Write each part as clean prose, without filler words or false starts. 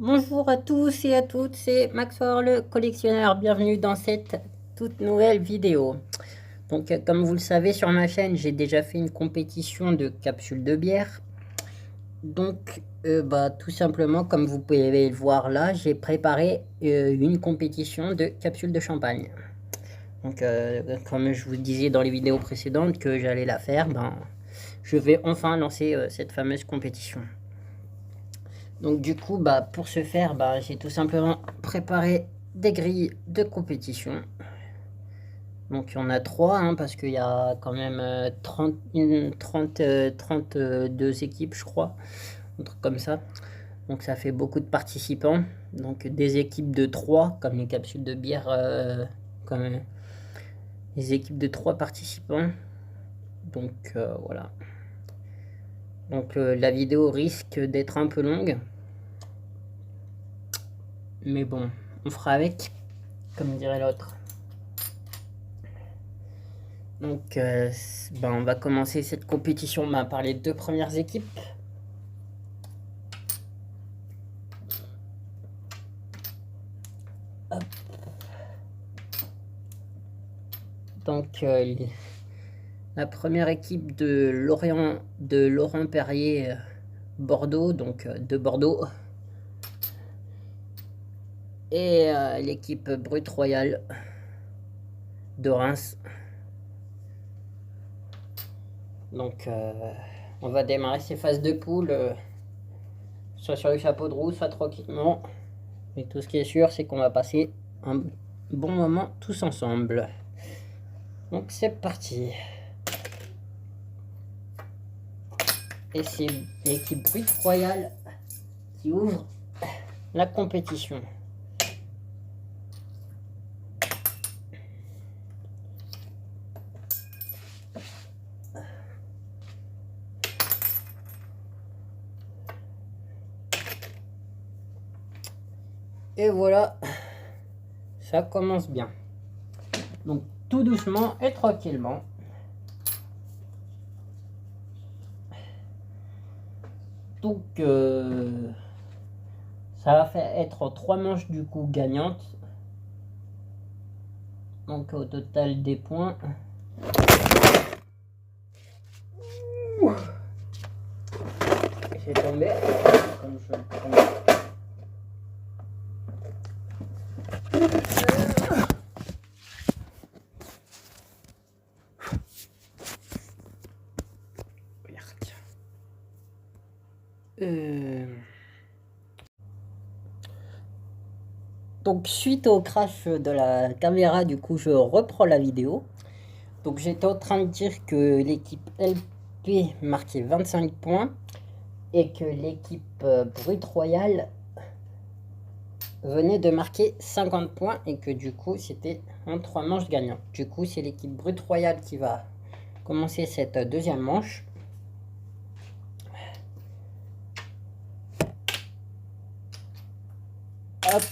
Bonjour à tous et à toutes, c'est Maxor le collectionneur. Bienvenue dans cette toute nouvelle vidéo. Donc, comme vous le savez, sur ma chaîne, j'ai déjà fait une compétition de capsules de bière. Donc, tout simplement, comme vous pouvez le voir là, j'ai préparé une compétition de capsules de champagne. Donc, comme je vous disais dans les vidéos précédentes que j'allais la faire, je vais enfin lancer cette fameuse compétition. Donc du coup, pour ce faire, j'ai tout simplement préparé des grilles de compétition. Donc il y en a trois, hein, parce qu'il y a quand même 32 équipes, je crois, un truc comme ça. Donc ça fait beaucoup de participants. Donc des équipes de 3, comme les capsules de bière, comme les équipes de 3 participants. Donc voilà. Donc la vidéo risque d'être un peu longue. Mais bon, on fera avec, comme dirait l'autre. Donc, on va commencer cette compétition par les deux premières équipes. Hop. Donc, la première équipe de Laurent Perrier, Bordeaux, donc de Bordeaux. Et l'équipe Brut Royale de Reims. Donc, on va démarrer ces phases de poule, soit sur le chapeau de roue, soit tranquillement. Et tout ce qui est sûr, c'est qu'on va passer un bon moment tous ensemble. Donc, c'est parti. Et c'est l'équipe Brut Royale qui ouvre la compétition. Et voilà, ça commence bien. Donc tout doucement et tranquillement. Donc ça va faire être 3 manches du coup gagnantes. Donc au total des points. J'ai tombé. Comme je le prends. Donc suite au crash de la caméra, du coup je reprends la vidéo. Donc j'étais en train de dire que l'équipe LP marquait 25 points et que l'équipe Brut Royale venait de marquer 50 points et que du coup c'était en 3 manches gagnantes. Du coup c'est l'équipe Brut Royale qui va commencer cette deuxième manche. Hop.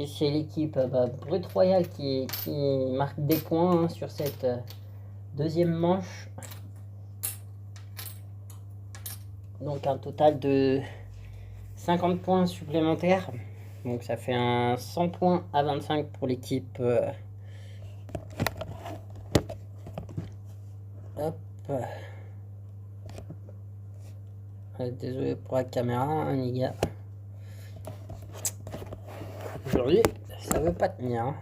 Et c'est l'équipe Brut Royale qui marque des points sur cette deuxième manche. Donc un total de 50 points supplémentaires. Donc ça fait un 100 points à 25 pour l'équipe. Hop. Désolé pour la caméra, hein, les gars. Aujourd'hui, ça veut pas tenir. Hein.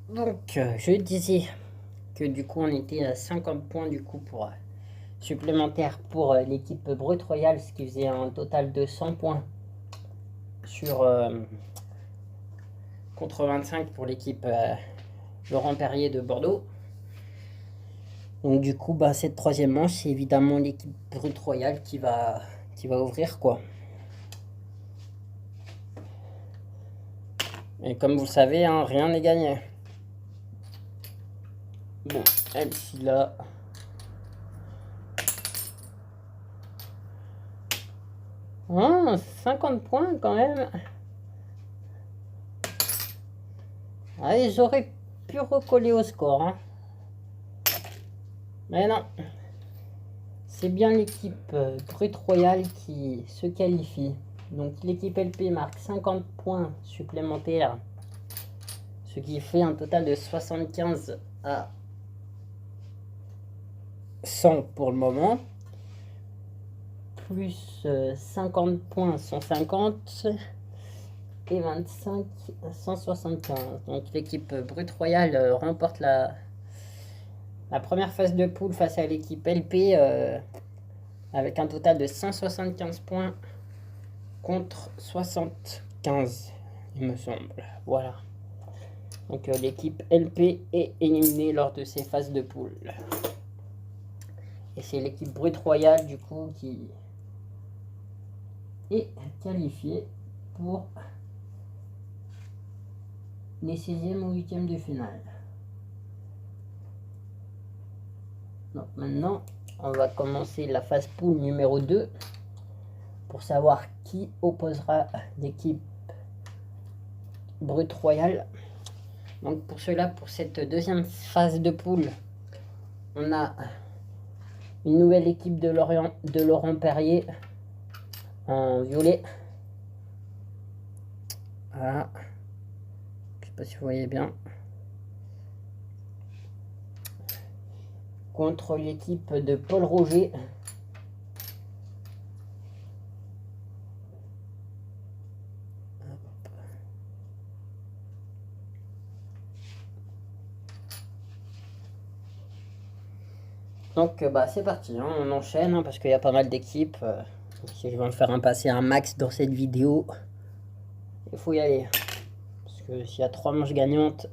Donc, je disais que du coup, on était à 50 points du coup pour supplémentaire pour l'équipe Brut Royale, ce qui faisait un total de 100 points sur contre 25 pour l'équipe Laurent Perrier de Bordeaux. Donc du coup, cette troisième manche, c'est évidemment l'équipe Brut Royale qui va ouvrir quoi. Et comme vous le savez, hein, rien n'est gagné. Bon, elle-ci là. Oh, 50 points quand même. Ah, ils auraient pu recoller au score. Hein. Mais non. C'est bien l'équipe Brut Royale qui se qualifie. Donc l'équipe LP marque 50 points supplémentaires. Ce qui fait un total de 75 à 100 pour le moment. Plus 50 points, 150. Et 25, 175. Donc l'équipe Brut Royale remporte la première phase de poule face à l'équipe LP avec un total de 175 points contre 75, il me semble. Voilà. Donc l'équipe LP est éliminée lors de ces phases de poule. Et c'est l'équipe Brut Royale du coup qui est qualifiée pour les 16e ou 8e de finale. Donc maintenant, on va commencer la phase poule numéro 2 pour savoir qui opposera l'équipe Brut Royale. Donc pour cela, pour cette deuxième phase de poule, on a une nouvelle équipe de Laurent Perrier en violet. Voilà. Je sais pas si vous voyez bien. Contre l'équipe de Paul Roger. Donc bah c'est parti, hein, on enchaîne hein, parce qu'il y a pas mal d'équipes. Si je vais en faire un passer un max dans cette vidéo, il faut y aller. Parce que s'il y a 3 manches gagnantes,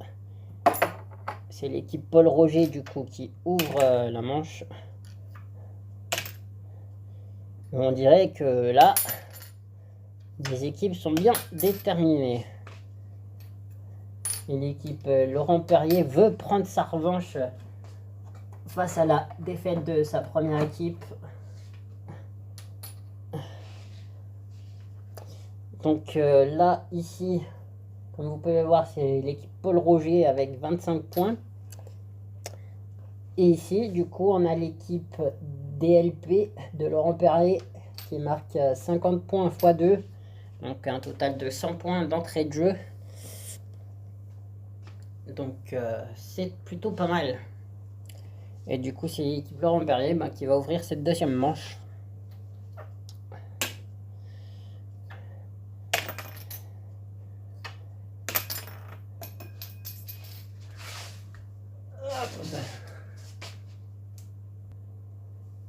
c'est l'équipe Paul Roger du coup qui ouvre la manche. Et on dirait que là, les équipes sont bien déterminées. Et l'équipe Laurent Perrier veut prendre sa revanche face à la défaite de sa première équipe. Donc là, ici, comme vous pouvez voir, c'est l'équipe Paul Roger avec 25 points. Et ici, du coup, on a l'équipe DLP de Laurent Perrier qui marque 50 points x 2. Donc un total de 100 points d'entrée de jeu. Donc c'est plutôt pas mal. Et du coup, c'est l'équipe Laurent Perrier qui va ouvrir cette deuxième manche.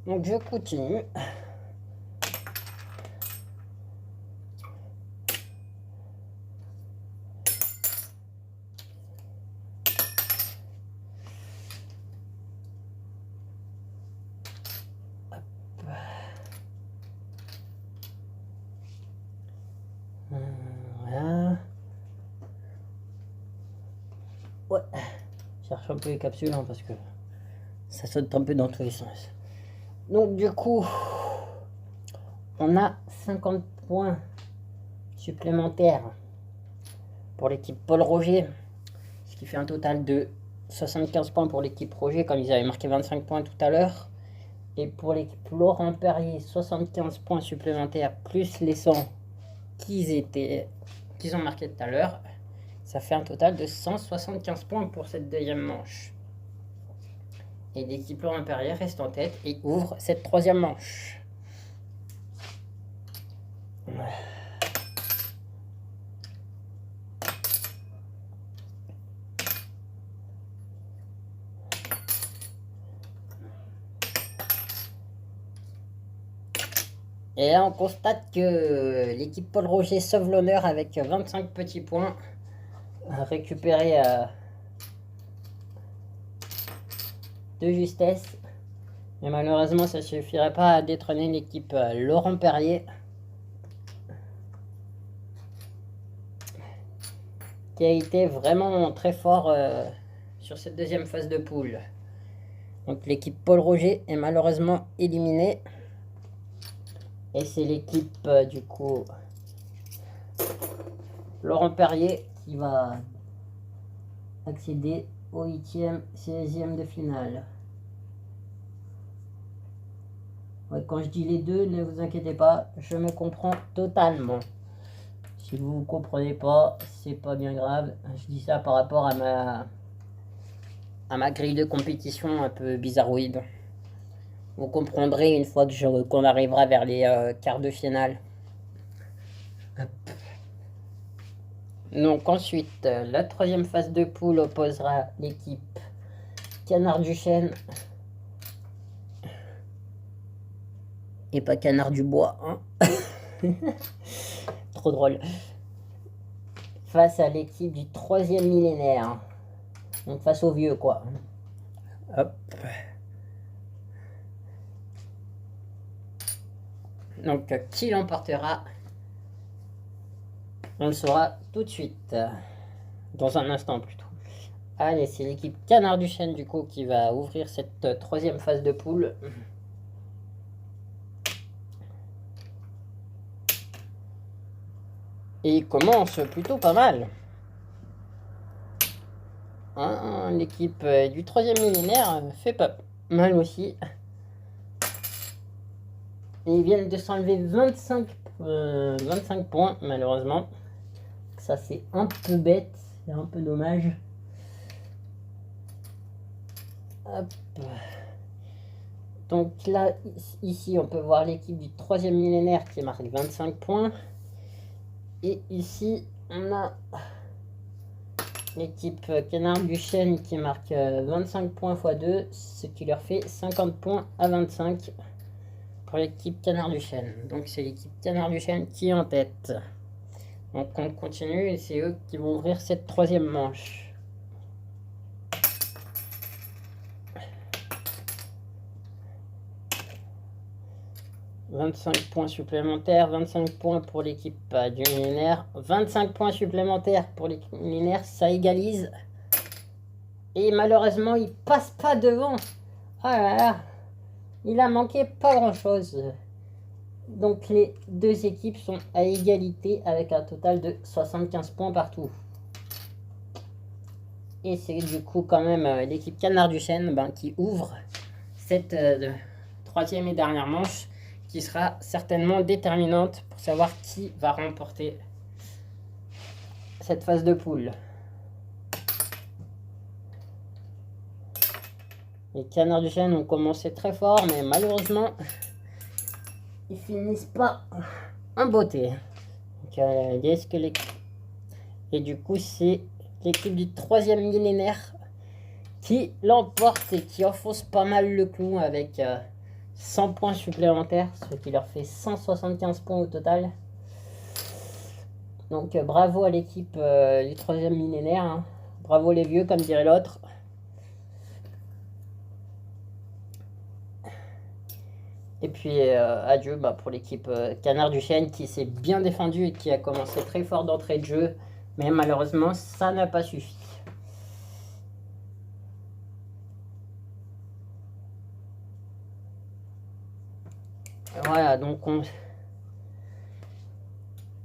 Donc je continue. Voilà. Ouais. Je cherche un peu les capsules hein, parce que ça saute un peu dans tous les sens. Donc du coup, on a 50 points supplémentaires pour l'équipe Paul Roger, ce qui fait un total de 75 points pour l'équipe Roger, comme ils avaient marqué 25 points tout à l'heure. Et pour l'équipe Laurent Perrier, 75 points supplémentaires, plus les 100 qu'ils ont marqué tout à l'heure. Ça fait un total de 175 points pour cette deuxième manche. Et l'équipe Laurent Perrier reste en tête et ouvre cette troisième manche. Et là, on constate que l'équipe Paul Roger sauve l'honneur avec 25 petits points récupérés de justesse. Mais malheureusement, ça ne suffirait pas à détrôner l'équipe Laurent Perrier, qui a été vraiment très fort sur cette deuxième phase de poule. Donc l'équipe Paul Roger est malheureusement éliminée. Et c'est l'équipe du coup Laurent Perrier qui va accéder au 8e, 16e de finale. Ouais, quand je dis les deux, ne vous inquiétez pas, je me comprends totalement. Si vous ne comprenez pas, c'est pas bien grave. Je dis ça par rapport à ma grille de compétition un peu bizarroïde. Vous comprendrez une fois qu'on arrivera vers les quarts de finale. Donc ensuite, la troisième phase de poule opposera l'équipe Canard du Chêne et pas Canard du Bois, hein. Trop drôle. Face à l'équipe du 3e millénaire. Donc face aux vieux, quoi. Hop. Donc qui l'emportera? On le saura tout de suite. Dans un instant plutôt. Allez, c'est l'équipe Canard du Chêne du coup qui va ouvrir cette troisième phase de poule. Et il commence plutôt pas mal. Hein, l'équipe du 3e millénaire fait pas mal aussi. Et ils viennent de s'enlever 25 points malheureusement. Ça c'est un peu bête, c'est un peu dommage. Hop. Donc là, ici on peut voir l'équipe du 3e millénaire qui marque 25 points. Et ici on a l'équipe Canard du Chêne qui marque 25 points x 2, ce qui leur fait 50 points à 25 pour l'équipe Canard du Chêne. Donc c'est l'équipe Canard du Chêne qui est en tête. Donc on continue et c'est eux qui vont ouvrir cette troisième manche. « 25 points supplémentaires, 25 points pour l'équipe du millénaire, 25 points supplémentaires pour l'équipe millénaire, ça égalise. Et malheureusement, il passe pas devant. Oh là là, il a manqué pas grand chose. Donc les deux équipes sont à égalité avec un total de 75 points partout. Et c'est du coup quand même l'équipe Canard du Chêne qui ouvre cette troisième et dernière manche qui sera certainement déterminante pour savoir qui va remporter cette phase de poule. Les Canards du Chêne ont commencé très fort, mais malheureusement, ils finissent pas en beauté. Donc, et du coup, c'est l'équipe du 3e millénaire qui l'emporte et qui enfonce pas mal le clou avec 100 points supplémentaires, ce qui leur fait 175 points au total. Donc bravo à l'équipe du 3e millénaire, hein. Bravo les vieux, comme dirait l'autre. Et puis adieu pour l'équipe Canard du Chêne qui s'est bien défendue et qui a commencé très fort d'entrée de jeu. Mais malheureusement, ça n'a pas suffi. Voilà, donc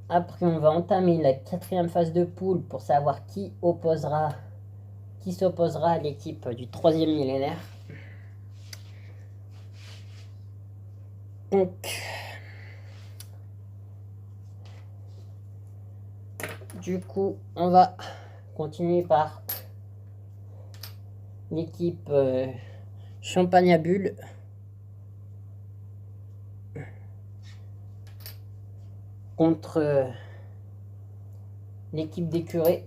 après on va entamer la quatrième phase de poule pour savoir qui s'opposera à l'équipe du 3e millénaire. Donc, du coup, on va continuer par l'équipe Champagne à Bulles. Contre l'équipe des Curés.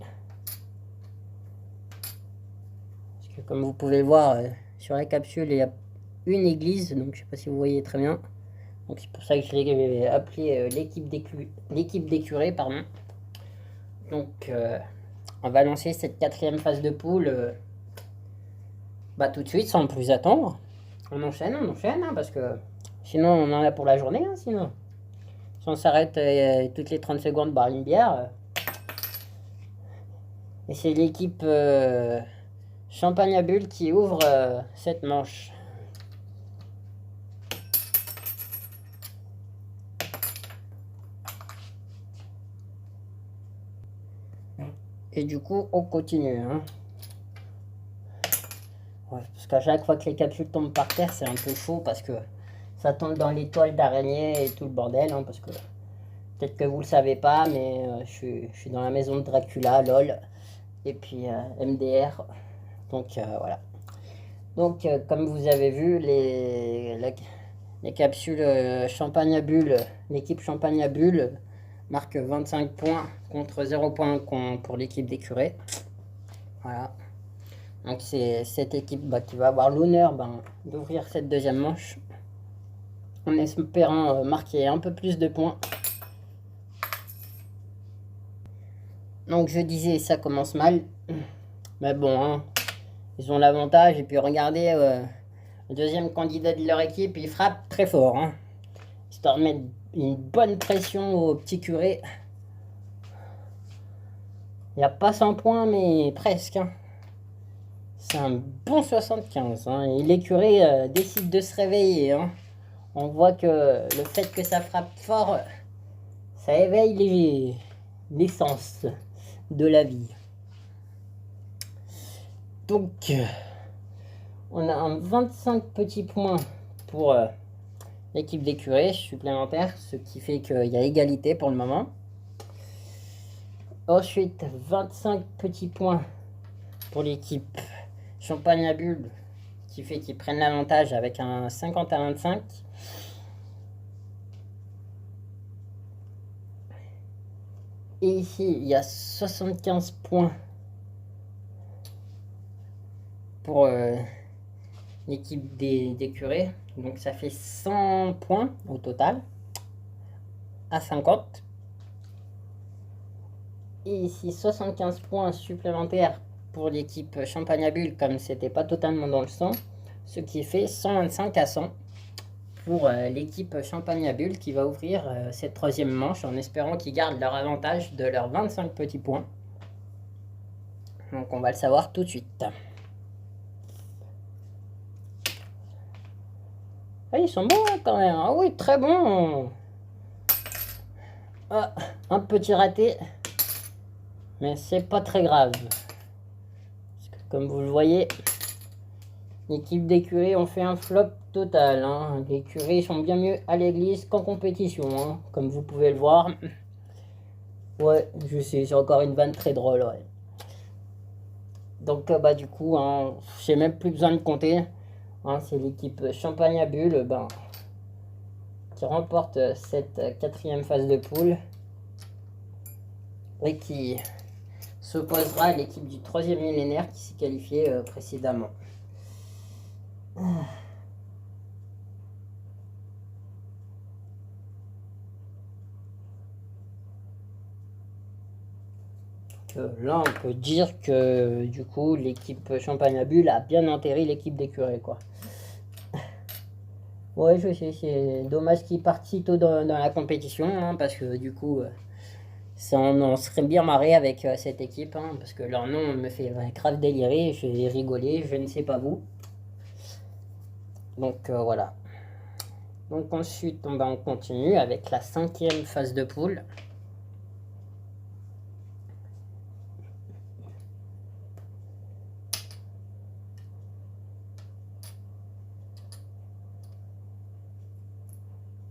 Parce que comme vous pouvez le voir sur la capsule, il y a une église, donc je ne sais pas si vous voyez très bien. Donc c'est pour ça que je l'ai appelé l'équipe des Curés, pardon. Donc on va lancer cette quatrième phase de poule tout de suite sans plus attendre. On enchaîne, hein, parce que sinon on en a pour la journée, hein, sinon. Si on s'arrête toutes les 30 secondes boire une bière. Et c'est l'équipe Champagne à Bulles qui ouvre cette manche. Et du coup, on continue. Hein. Ouais, parce qu'à chaque fois que les capsules tombent par terre, c'est un peu chaud parce que ça tombe dans les toiles d'araignée et tout le bordel. Hein, parce que peut-être que vous le savez pas, mais je suis dans la maison de Dracula, lol. Et puis MDR. Donc voilà. Donc comme vous avez vu, les capsules champagne à bulles, l'équipe champagne à bulles marque 25 points contre 0 points pour l'équipe d'écureuils. Voilà. Donc c'est cette équipe qui va avoir l'honneur d'ouvrir cette deuxième manche en espérant marquer un peu plus de points. Donc je disais, ça commence mal, mais bon, hein, ils ont l'avantage. Et puis regardez, le deuxième candidat de leur équipe, il frappe très fort, hein, histoire de mettre une bonne pression au petit curé. Il n'y a pas 100 points, mais presque. Hein. C'est un bon 75. Hein, et les curés décident de se réveiller. Hein. On voit que le fait que ça frappe fort, ça éveille les sens de la vie. Donc, on a un 25 petits points pour l'équipe des curés supplémentaires, ce qui fait qu'il y a égalité pour le moment. Ensuite, 25 petits points pour l'équipe champagne à bulles, qui fait qu'ils prennent l'avantage avec un 50 à 25. Et ici, il y a 75 points pour l'équipe des curés. Donc ça fait 100 points au total à 50. Et ici, 75 points supplémentaires pour l'équipe champagne à bulles, comme c'était pas totalement dans le sang. Ce qui fait 125 à 100 pour l'équipe champagne à bulles qui va ouvrir cette troisième manche en espérant qu'ils gardent leur avantage de leurs 25 petits points. Donc on va le savoir tout de suite. Ah, ils sont bons hein, quand même. Ah oui, très bons. Ah, un petit raté. Mais c'est pas très grave. Parce que comme vous le voyez, l'équipe d'écurie ont fait un flop total. Hein. Les curés sont bien mieux à l'église qu'en compétition. Hein, comme vous pouvez le voir. Ouais, je sais, c'est encore une vanne très drôle. Ouais. Donc du coup, hein, j'ai même plus besoin de compter. Hein, c'est l'équipe champagne à bulles qui remporte cette quatrième phase de poule. Et qui s'opposera à l'équipe du troisième millénaire qui s'est qualifiée précédemment. Là, on peut dire que du coup, l'équipe champagne à bulles a bien enterré l'équipe d'écureuils, quoi. Ouais, je sais, c'est dommage qu'ils partent si tôt dans la compétition, hein, parce que du coup, on serait bien marré avec cette équipe, hein, parce que leur nom me fait grave délirer, j'ai rigolé, je ne sais pas vous. Donc voilà. Donc ensuite, on continue avec la cinquième phase de poule.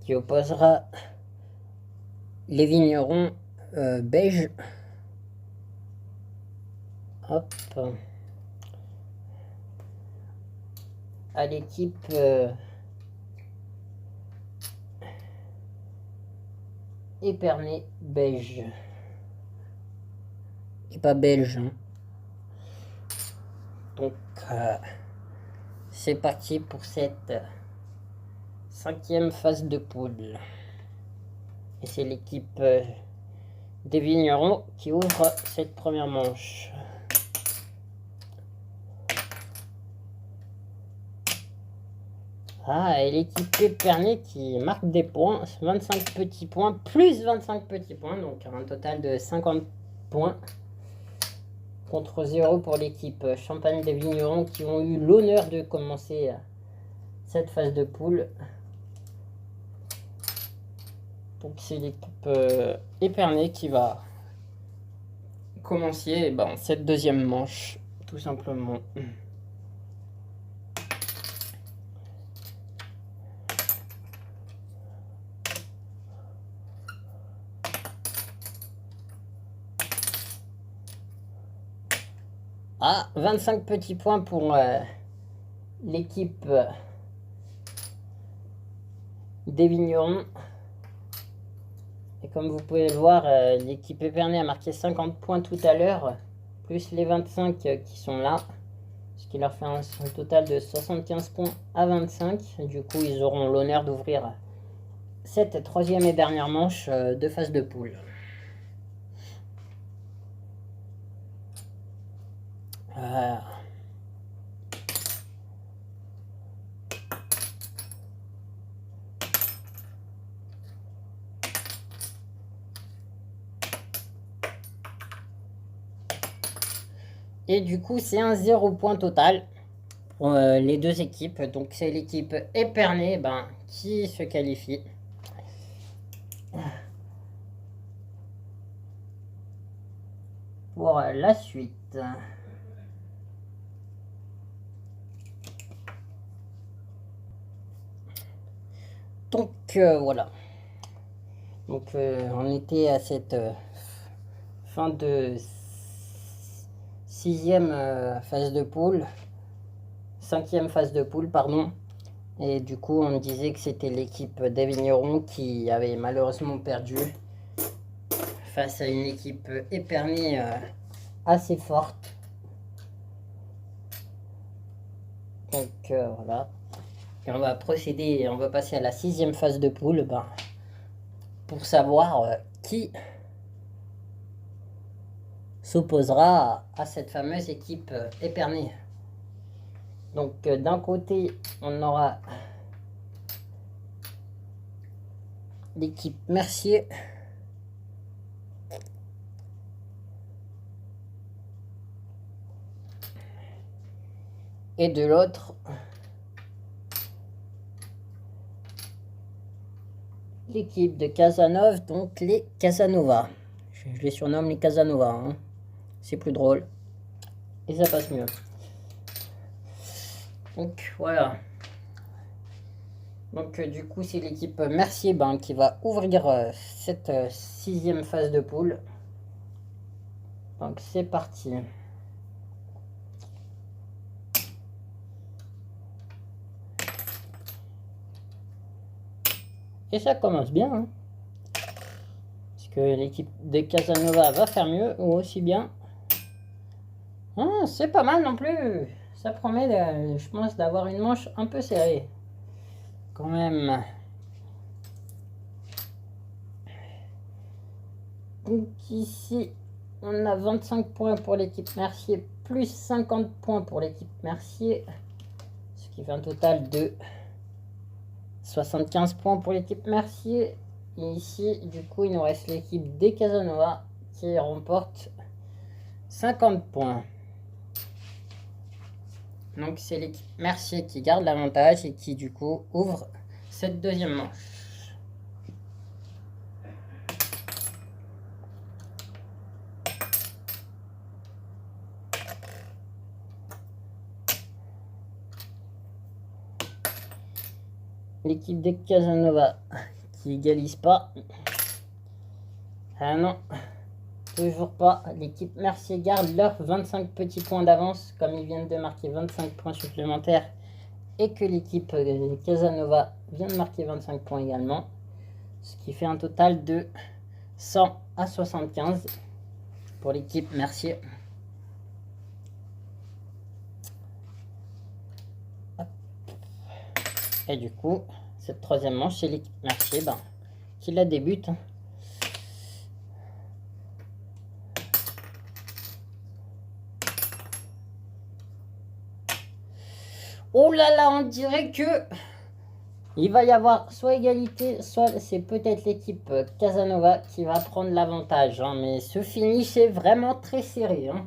Qui opposera les vignerons beige. Hop. À l'équipe Épernay beige. Et pas belge. Hein. Donc, c'est parti pour cette cinquième phase de poule. Et c'est l'équipe des vignerons qui ouvre cette première manche. Ah, et l'équipe Épernay qui marque des points, 25 petits points, plus 25 petits points, donc un total de 50 points. Contre 0 pour l'équipe Champagne des Vignerons qui ont eu l'honneur de commencer cette phase de poule. Donc c'est l'équipe Épernay qui va commencer cette deuxième manche, tout simplement. Ah, 25 petits points pour l'équipe des Vignerons. Et comme vous pouvez le voir, l'équipe Épernay a marqué 50 points tout à l'heure, plus les 25 qui sont là, ce qui leur fait un total de 75 points à 25. Et du coup, ils auront l'honneur d'ouvrir cette troisième et dernière manche de phase de poule. Et du coup, c'est un 0 point total pour les deux équipes. Donc, c'est l'équipe Épernay qui se qualifie. Pour la suite. Donc, voilà. Donc, on était à cette fin de sixième phase de poule. Cinquième phase de poule, pardon. Et du coup, on disait que c'était l'équipe des Vignerons qui avait malheureusement perdu face à une équipe Épernay assez forte. Donc voilà. Et on va procéder, on va passer à la sixième phase de poule pour savoir qui s'opposera à cette fameuse équipe Épernay. Donc d'un côté, on aura l'équipe Mercier. Et de l'autre, l'équipe de Casanova, donc les Casanova. Je les surnomme les Casanova, hein. C'est plus drôle. Et ça passe mieux. Donc voilà. Donc du coup, c'est l'équipe Mercier qui va ouvrir cette sixième phase de poule. Donc c'est parti. Et ça commence bien, hein. Parce que l'équipe des Casanova va faire mieux, ou aussi bien. Ah, c'est pas mal non plus. Ça promet, je pense, d'avoir une manche un peu serrée. Quand même. Donc ici, on a 25 points pour l'équipe Mercier, plus 50 points pour l'équipe Mercier. Ce qui fait un total de 75 points pour l'équipe Mercier. Et ici, du coup, il nous reste l'équipe des Casanova qui remporte 50 points. Donc c'est l'équipe Mercier qui garde l'avantage et qui du coup ouvre cette deuxième manche. L'équipe des Casanova qui égalise pas. Ah non, toujours pas. L'équipe Mercier garde leurs 25 petits points d'avance comme ils viennent de marquer 25 points supplémentaires et que l'équipe Casanova vient de marquer 25 points également. Ce qui fait un total de 100 à 75 pour l'équipe Mercier. Et du coup, cette troisième manche, c'est l'équipe Mercier qui la débute. Oh là là, on dirait que il va y avoir soit égalité, soit c'est peut-être l'équipe Casanova qui va prendre l'avantage. Hein, mais ce finish est vraiment très serré. Hein.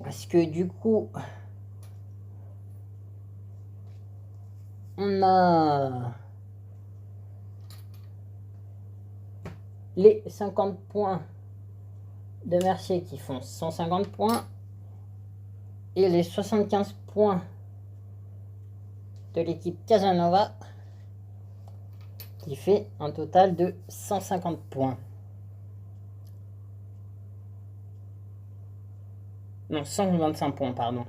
Parce que du coup, on a les 50 points de Mercier qui font 150 points. Et les 75 points de l'équipe Casanova qui fait un total de 150 points. Non, 125 points, pardon.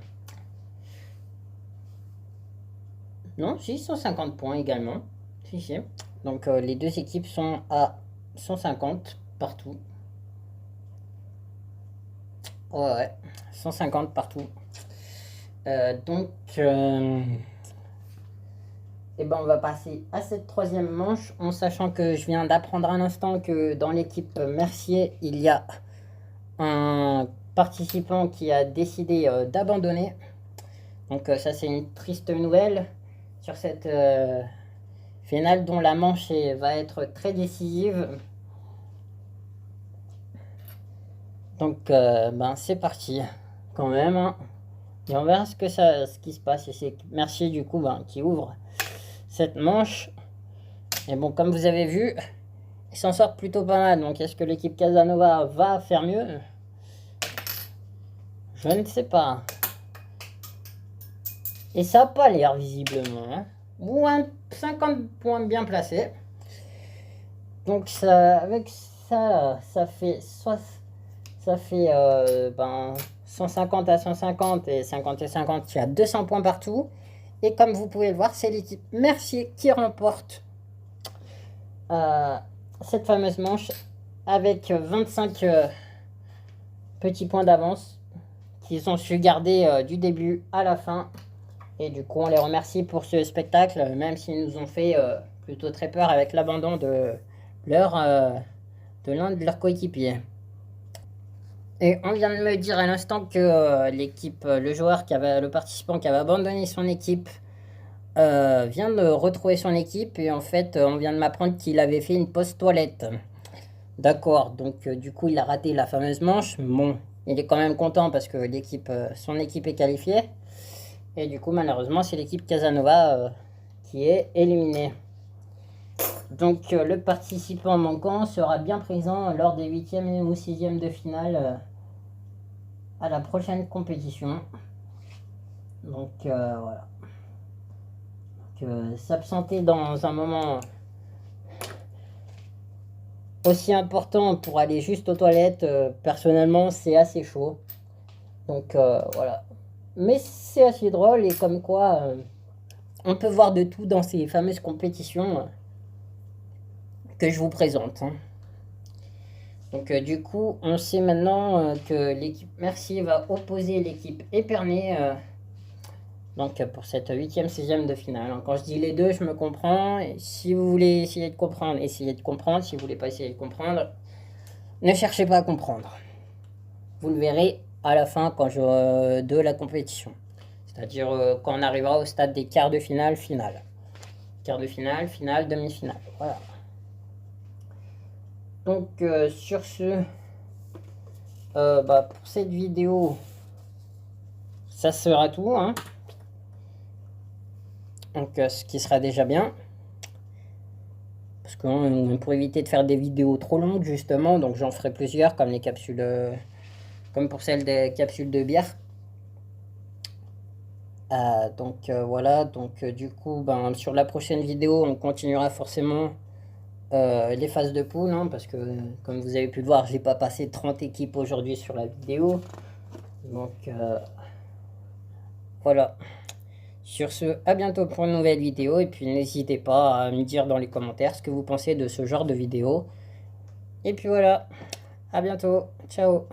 Non, si, 150 points également. Si. Donc les deux équipes sont à 150 partout. Ouais, 150 partout. Et ben on va passer à cette troisième manche en sachant que je viens d'apprendre un instant que dans l'équipe Mercier, il y a un participant qui a décidé d'abandonner. Donc ça c'est une triste nouvelle sur cette finale dont la manche va être très décisive. Donc ben c'est parti quand même, hein. Et on verra ce qui se passe. Et c'est Mercier du coup qui ouvre cette manche. Et bon, comme vous avez vu, il s'en sort plutôt pas mal. Donc est-ce que l'équipe Casanova va faire mieux? Je ne sais pas. Et ça n'a pas l'air visiblement, hein. Ou un 50 points bien placés. Donc ça, avec ça, ça fait 150 à 150 et 50 et 50, il y a 200 points partout. Et comme vous pouvez le voir, c'est l'équipe Mercier qui remporte cette fameuse manche avec 25 petits points d'avance qu'ils ont su garder du début à la fin. Et du coup, on les remercie pour ce spectacle, même s'ils nous ont fait plutôt très peur avec l'abandon de l'un de leurs coéquipiers. Et on vient de me dire à l'instant que l'équipe, le participant qui avait abandonné son équipe vient de retrouver son équipe. Et en fait, on vient de m'apprendre qu'il avait fait une pause toilette. D'accord, donc du coup, il a raté la fameuse manche. Bon, il est quand même content parce que son équipe est qualifiée. Et du coup, malheureusement, c'est l'équipe Casanova qui est éliminée. Donc, le participant manquant sera bien présent lors des 8e ou 6e de finale à la prochaine compétition. Donc, voilà. S'absenter dans un moment aussi important pour aller juste aux toilettes, personnellement, c'est assez chaud. Donc, voilà. Mais c'est assez drôle et comme quoi on peut voir de tout dans ces fameuses compétitions que je vous présente, hein. Donc du coup, on sait maintenant que l'équipe Mercier va opposer l'équipe Épernay donc pour cette 8e, 6e de finale. Quand je dis les deux, je me comprends. Et si vous voulez essayer de comprendre, essayez de comprendre. Si vous voulez pas essayer de comprendre, ne cherchez pas à comprendre. Vous le verrez à la fin de la compétition. C'est-à-dire quand on arrivera au stade des quarts de finale, finale. Quart de finale, finale, demi-finale. Voilà. Donc sur ce, pour cette vidéo, ça sera tout, hein. Donc ce qui sera déjà bien. Parce que pour éviter de faire des vidéos trop longues justement, donc j'en ferai plusieurs comme les capsules, comme pour celle des capsules de bière. Voilà, donc du coup, sur la prochaine vidéo, on continuera forcément les phases de poule, hein, parce que comme vous avez pu le voir, j'ai pas passé 30 équipes aujourd'hui sur la vidéo. Donc voilà. Sur ce, à bientôt pour une nouvelle vidéo, et puis n'hésitez pas à me dire dans les commentaires ce que vous pensez de ce genre de vidéo. Et puis voilà, à bientôt, ciao.